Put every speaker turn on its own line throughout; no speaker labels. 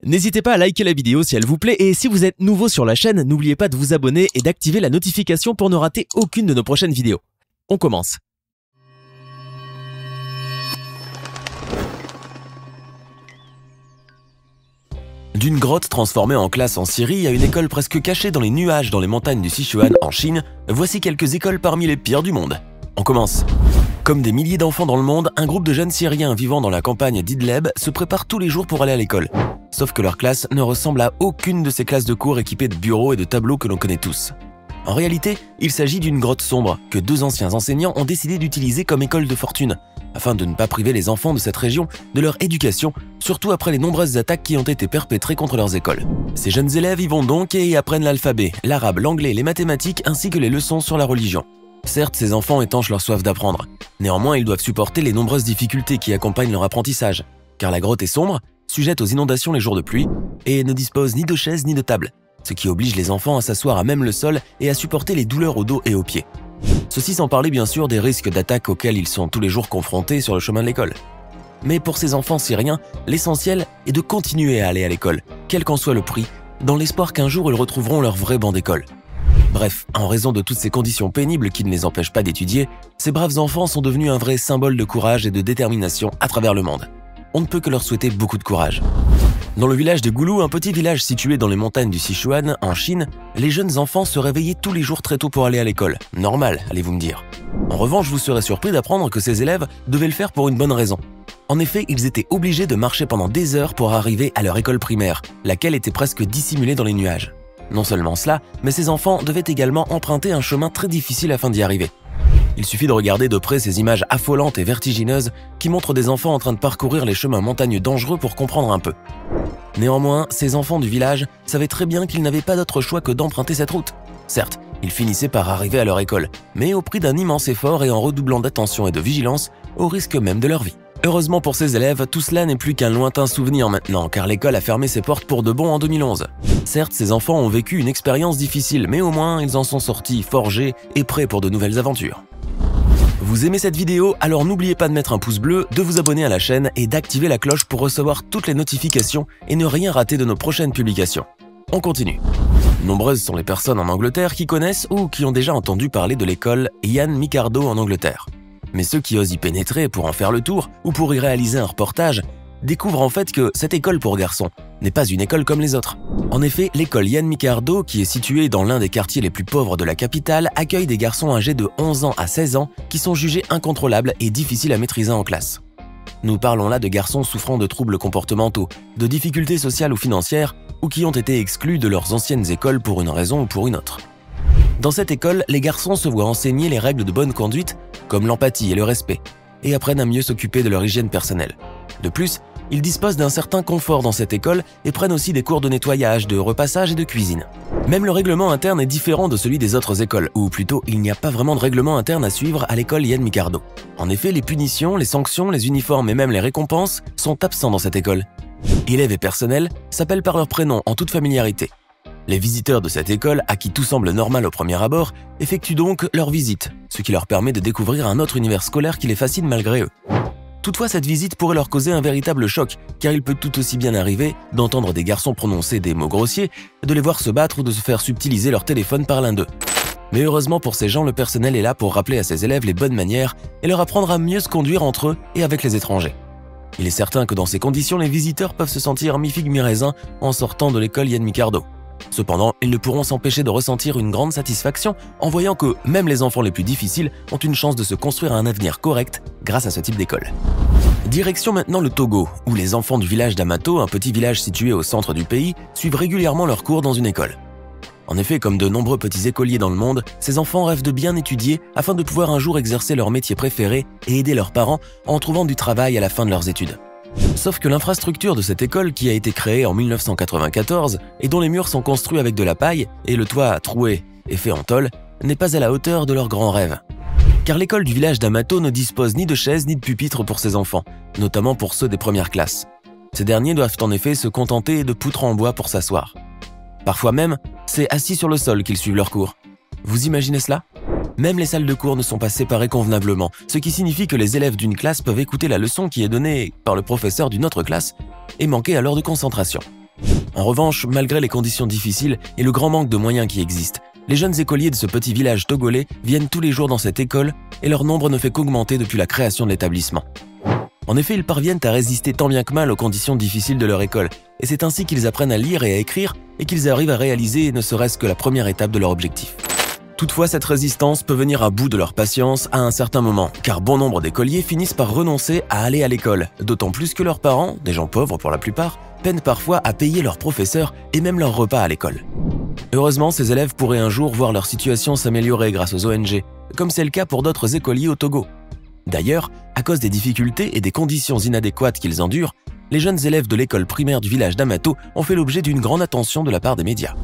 N'hésitez pas à liker la vidéo si elle vous plaît et si vous êtes nouveau sur la chaîne, n'oubliez pas de vous abonner et d'activer la notification pour ne rater aucune de nos prochaines vidéos. On commence. D'une grotte transformée en classe en Syrie à une école presque cachée dans les nuages dans les montagnes du Sichuan en Chine, voici quelques écoles parmi les pires du monde. On commence. Comme des milliers d'enfants dans le monde, un groupe de jeunes Syriens vivant dans la campagne d'Idleb se prépare tous les jours pour aller à l'école. Sauf que leur classe ne ressemble à aucune de ces classes de cours équipées de bureaux et de tableaux que l'on connaît tous. En réalité, il s'agit d'une grotte sombre que deux anciens enseignants ont décidé d'utiliser comme école de fortune, afin de ne pas priver les enfants de cette région de leur éducation, surtout après les nombreuses attaques qui ont été perpétrées contre leurs écoles. Ces jeunes élèves y vont donc et y apprennent l'alphabet, l'arabe, l'anglais, les mathématiques ainsi que les leçons sur la religion. Certes, ces enfants étanchent leur soif d'apprendre. Néanmoins, ils doivent supporter les nombreuses difficultés qui accompagnent leur apprentissage, car la grotte est sombre, sujette aux inondations les jours de pluie, et ne dispose ni de chaises ni de table, ce qui oblige les enfants à s'asseoir à même le sol et à supporter les douleurs au dos et aux pieds. Ceci sans parler bien sûr des risques d'attaque auxquels ils sont tous les jours confrontés sur le chemin de l'école. Mais pour ces enfants syriens, l'essentiel est de continuer à aller à l'école, quel qu'en soit le prix, dans l'espoir qu'un jour ils retrouveront leur vrai banc d'école. Bref, en raison de toutes ces conditions pénibles qui ne les empêchent pas d'étudier, ces braves enfants sont devenus un vrai symbole de courage et de détermination à travers le monde. On ne peut que leur souhaiter beaucoup de courage. Dans le village de Goulou, un petit village situé dans les montagnes du Sichuan, en Chine, les jeunes enfants se réveillaient tous les jours très tôt pour aller à l'école. Normal, allez-vous me dire. En revanche, vous serez surpris d'apprendre que ces élèves devaient le faire pour une bonne raison. En effet, ils étaient obligés de marcher pendant des heures pour arriver à leur école primaire, laquelle était presque dissimulée dans les nuages. Non seulement cela, mais ces enfants devaient également emprunter un chemin très difficile afin d'y arriver. Il suffit de regarder de près ces images affolantes et vertigineuses qui montrent des enfants en train de parcourir les chemins montagneux dangereux pour comprendre un peu. Néanmoins, ces enfants du village savaient très bien qu'ils n'avaient pas d'autre choix que d'emprunter cette route. Certes, ils finissaient par arriver à leur école, mais au prix d'un immense effort et en redoublant d'attention et de vigilance, au risque même de leur vie. Heureusement pour ces élèves, tout cela n'est plus qu'un lointain souvenir maintenant, car l'école a fermé ses portes pour de bon en 2011. Certes, ces enfants ont vécu une expérience difficile, mais au moins ils en sont sortis forgés et prêts pour de nouvelles aventures. Vous aimez cette vidéo? Alors n'oubliez pas de mettre un pouce bleu, de vous abonner à la chaîne et d'activer la cloche pour recevoir toutes les notifications et ne rien rater de nos prochaines publications. On continue. Nombreuses sont les personnes en Angleterre qui connaissent ou qui ont déjà entendu parler de l'école Ian McArdo en Angleterre. Mais ceux qui osent y pénétrer pour en faire le tour ou pour y réaliser un reportage découvrent en fait que cette école pour garçons n'est pas une école comme les autres. En effet, l'école Ian McArdo, qui est située dans l'un des quartiers les plus pauvres de la capitale, accueille des garçons âgés de 11 ans à 16 ans qui sont jugés incontrôlables et difficiles à maîtriser en classe. Nous parlons là de garçons souffrant de troubles comportementaux, de difficultés sociales ou financières, ou qui ont été exclus de leurs anciennes écoles pour une raison ou pour une autre. Dans cette école, les garçons se voient enseigner les règles de bonne conduite, comme l'empathie et le respect, et apprennent à mieux s'occuper de leur hygiène personnelle. De plus, ils disposent d'un certain confort dans cette école et prennent aussi des cours de nettoyage, de repassage et de cuisine. Même le règlement interne est différent de celui des autres écoles, ou plutôt il n'y a pas vraiment de règlement interne à suivre à l'école Ian McArdo. En effet, les punitions, les sanctions, les uniformes et même les récompenses sont absents dans cette école. Élèves et personnel s'appellent par leur prénom en toute familiarité. Les visiteurs de cette école, à qui tout semble normal au premier abord, effectuent donc leur visite, ce qui leur permet de découvrir un autre univers scolaire qui les fascine malgré eux. Toutefois, cette visite pourrait leur causer un véritable choc, car il peut tout aussi bien arriver d'entendre des garçons prononcer des mots grossiers, de les voir se battre ou de se faire subtiliser leur téléphone par l'un d'eux. Mais heureusement pour ces gens, le personnel est là pour rappeler à ses élèves les bonnes manières et leur apprendre à mieux se conduire entre eux et avec les étrangers. Il est certain que dans ces conditions, les visiteurs peuvent se sentir mi-figue mi-raisin en sortant de l'école Ian McArdo. Cependant, ils ne pourront s'empêcher de ressentir une grande satisfaction en voyant que même les enfants les plus difficiles ont une chance de se construire un avenir correct grâce à ce type d'école. Direction maintenant le Togo, où les enfants du village d'Amato, un petit village situé au centre du pays, suivent régulièrement leurs cours dans une école. En effet, comme de nombreux petits écoliers dans le monde, ces enfants rêvent de bien étudier afin de pouvoir un jour exercer leur métier préféré et aider leurs parents en trouvant du travail à la fin de leurs études. Sauf que l'infrastructure de cette école, qui a été créée en 1994 et dont les murs sont construits avec de la paille et le toit troué et fait en tôle, n'est pas à la hauteur de leurs grands rêves. Car l'école du village d'Amato ne dispose ni de chaises ni de pupitres pour ses enfants, notamment pour ceux des premières classes. Ces derniers doivent en effet se contenter de poutres en bois pour s'asseoir. Parfois même, c'est assis sur le sol qu'ils suivent leurs cours. Vous imaginez cela ? Même les salles de cours ne sont pas séparées convenablement, ce qui signifie que les élèves d'une classe peuvent écouter la leçon qui est donnée par le professeur d'une autre classe et manquer à l'heure de concentration. En revanche, malgré les conditions difficiles et le grand manque de moyens qui existent, les jeunes écoliers de ce petit village togolais viennent tous les jours dans cette école et leur nombre ne fait qu'augmenter depuis la création de l'établissement. En effet, ils parviennent à résister tant bien que mal aux conditions difficiles de leur école, et c'est ainsi qu'ils apprennent à lire et à écrire et qu'ils arrivent à réaliser ne serait-ce que la première étape de leur objectif. Toutefois, cette résistance peut venir à bout de leur patience à un certain moment, car bon nombre d'écoliers finissent par renoncer à aller à l'école, d'autant plus que leurs parents, des gens pauvres pour la plupart, peinent parfois à payer leurs professeurs et même leurs repas à l'école. Heureusement, ces élèves pourraient un jour voir leur situation s'améliorer grâce aux ONG, comme c'est le cas pour d'autres écoliers au Togo. D'ailleurs, à cause des difficultés et des conditions inadéquates qu'ils endurent, les jeunes élèves de l'école primaire du village d'Amato ont fait l'objet d'une grande attention de la part des médias.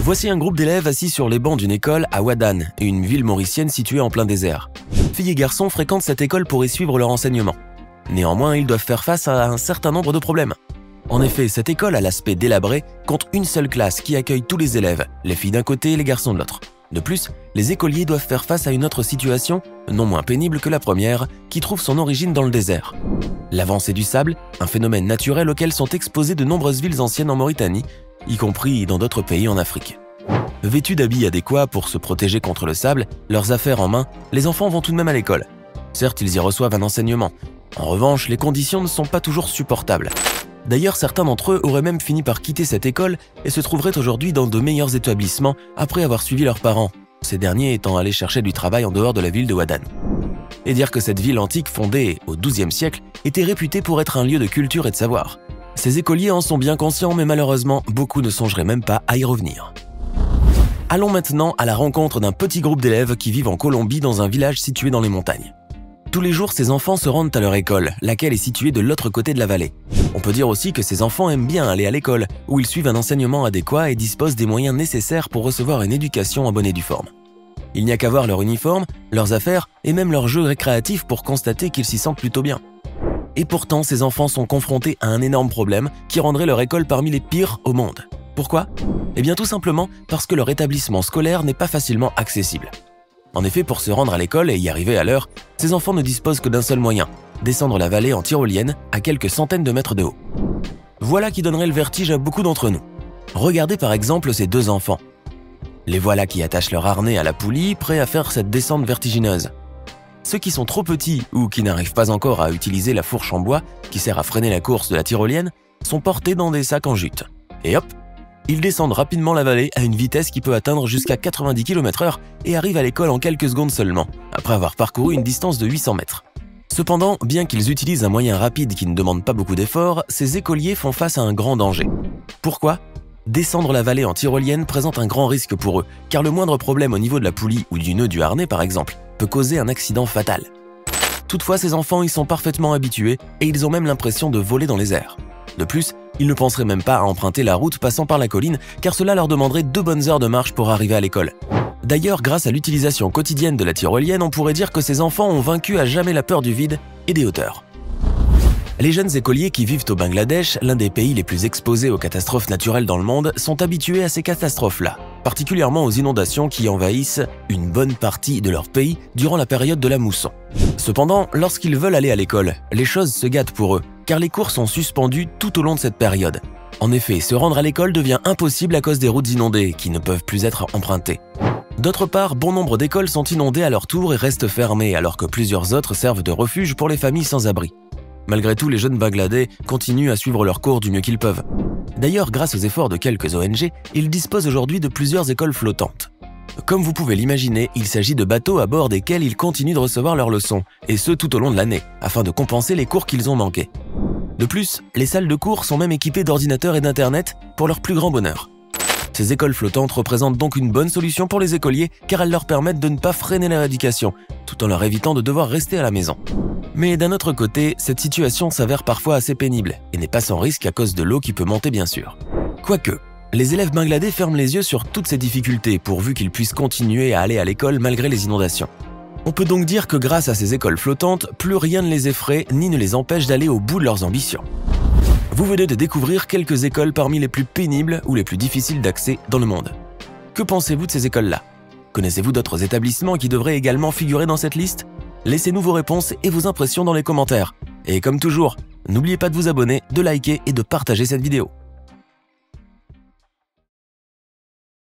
Voici un groupe d'élèves assis sur les bancs d'une école à Ouadane, une ville mauricienne située en plein désert. Filles et garçons fréquentent cette école pour y suivre leur enseignement. Néanmoins, ils doivent faire face à un certain nombre de problèmes. En effet, cette école à l'aspect délabré compte une seule classe qui accueille tous les élèves, les filles d'un côté et les garçons de l'autre. De plus, les écoliers doivent faire face à une autre situation, non moins pénible que la première, qui trouve son origine dans le désert. L'avancée du sable, un phénomène naturel auquel sont exposées de nombreuses villes anciennes en Mauritanie, y compris dans d'autres pays en Afrique. Vêtus d'habits adéquats pour se protéger contre le sable, leurs affaires en main, les enfants vont tout de même à l'école. Certes, ils y reçoivent un enseignement. En revanche, les conditions ne sont pas toujours supportables. D'ailleurs, certains d'entre eux auraient même fini par quitter cette école et se trouveraient aujourd'hui dans de meilleurs établissements après avoir suivi leurs parents, ces derniers étant allés chercher du travail en dehors de la ville de Ouadane. Et dire que cette ville antique fondée au XIIe siècle était réputée pour être un lieu de culture et de savoir. Ces écoliers en sont bien conscients, mais malheureusement, beaucoup ne songeraient même pas à y revenir. Allons maintenant à la rencontre d'un petit groupe d'élèves qui vivent en Colombie dans un village situé dans les montagnes. Tous les jours, ces enfants se rendent à leur école, laquelle est située de l'autre côté de la vallée. On peut dire aussi que ces enfants aiment bien aller à l'école, où ils suivent un enseignement adéquat et disposent des moyens nécessaires pour recevoir une éducation en bonne et due forme. Il n'y a qu'à voir leur uniforme, leurs affaires et même leurs jeux récréatifs pour constater qu'ils s'y sentent plutôt bien. Et pourtant, ces enfants sont confrontés à un énorme problème qui rendrait leur école parmi les pires au monde. Pourquoi ? Eh bien tout simplement parce que leur établissement scolaire n'est pas facilement accessible. En effet, pour se rendre à l'école et y arriver à l'heure, ces enfants ne disposent que d'un seul moyen, descendre la vallée en tyrolienne à quelques centaines de mètres de haut. Voilà qui donnerait le vertige à beaucoup d'entre nous. Regardez par exemple ces deux enfants. Les voilà qui attachent leur harnais à la poulie, prêts à faire cette descente vertigineuse. Ceux qui sont trop petits ou qui n'arrivent pas encore à utiliser la fourche en bois qui sert à freiner la course de la tyrolienne sont portés dans des sacs en jute. Et hop, ils descendent rapidement la vallée à une vitesse qui peut atteindre jusqu'à 90 km/h et arrivent à l'école en quelques secondes seulement, après avoir parcouru une distance de 800 mètres. Cependant, bien qu'ils utilisent un moyen rapide qui ne demande pas beaucoup d'efforts, ces écoliers font face à un grand danger. Pourquoi ? Descendre la vallée en tyrolienne présente un grand risque pour eux, car le moindre problème au niveau de la poulie ou du nœud du harnais par exemple, peut causer un accident fatal. Toutefois, ces enfants y sont parfaitement habitués et ils ont même l'impression de voler dans les airs. De plus, ils ne penseraient même pas à emprunter la route passant par la colline, car cela leur demanderait 2 bonnes heures de marche pour arriver à l'école. D'ailleurs, grâce à l'utilisation quotidienne de la tyrolienne, on pourrait dire que ces enfants ont vaincu à jamais la peur du vide et des hauteurs. Les jeunes écoliers qui vivent au Bangladesh, l'un des pays les plus exposés aux catastrophes naturelles dans le monde, sont habitués à ces catastrophes-là, particulièrement aux inondations qui envahissent une bonne partie de leur pays durant la période de la mousson. Cependant, lorsqu'ils veulent aller à l'école, les choses se gâtent pour eux, car les cours sont suspendus tout au long de cette période. En effet, se rendre à l'école devient impossible à cause des routes inondées, qui ne peuvent plus être empruntées. D'autre part, bon nombre d'écoles sont inondées à leur tour et restent fermées, alors que plusieurs autres servent de refuge pour les familles sans abri. Malgré tout, les jeunes Bangladais continuent à suivre leurs cours du mieux qu'ils peuvent. D'ailleurs, grâce aux efforts de quelques ONG, ils disposent aujourd'hui de plusieurs écoles flottantes. Comme vous pouvez l'imaginer, il s'agit de bateaux à bord desquels ils continuent de recevoir leurs leçons, et ce tout au long de l'année, afin de compenser les cours qu'ils ont manqués. De plus, les salles de cours sont même équipées d'ordinateurs et d'internet pour leur plus grand bonheur. Ces écoles flottantes représentent donc une bonne solution pour les écoliers car elles leur permettent de ne pas freiner leur éducation, tout en leur évitant de devoir rester à la maison. Mais d'un autre côté, cette situation s'avère parfois assez pénible et n'est pas sans risque à cause de l'eau qui peut monter bien sûr. Quoique, les élèves bangladais ferment les yeux sur toutes ces difficultés pourvu qu'ils puissent continuer à aller à l'école malgré les inondations. On peut donc dire que grâce à ces écoles flottantes, plus rien ne les effraie ni ne les empêche d'aller au bout de leurs ambitions. Vous venez de découvrir quelques écoles parmi les plus pénibles ou les plus difficiles d'accès dans le monde. Que pensez-vous de ces écoles-là? Connaissez-vous d'autres établissements qui devraient également figurer dans cette liste? Laissez-nous vos réponses et vos impressions dans les commentaires. Et comme toujours, n'oubliez pas de vous abonner, de liker et de partager cette vidéo.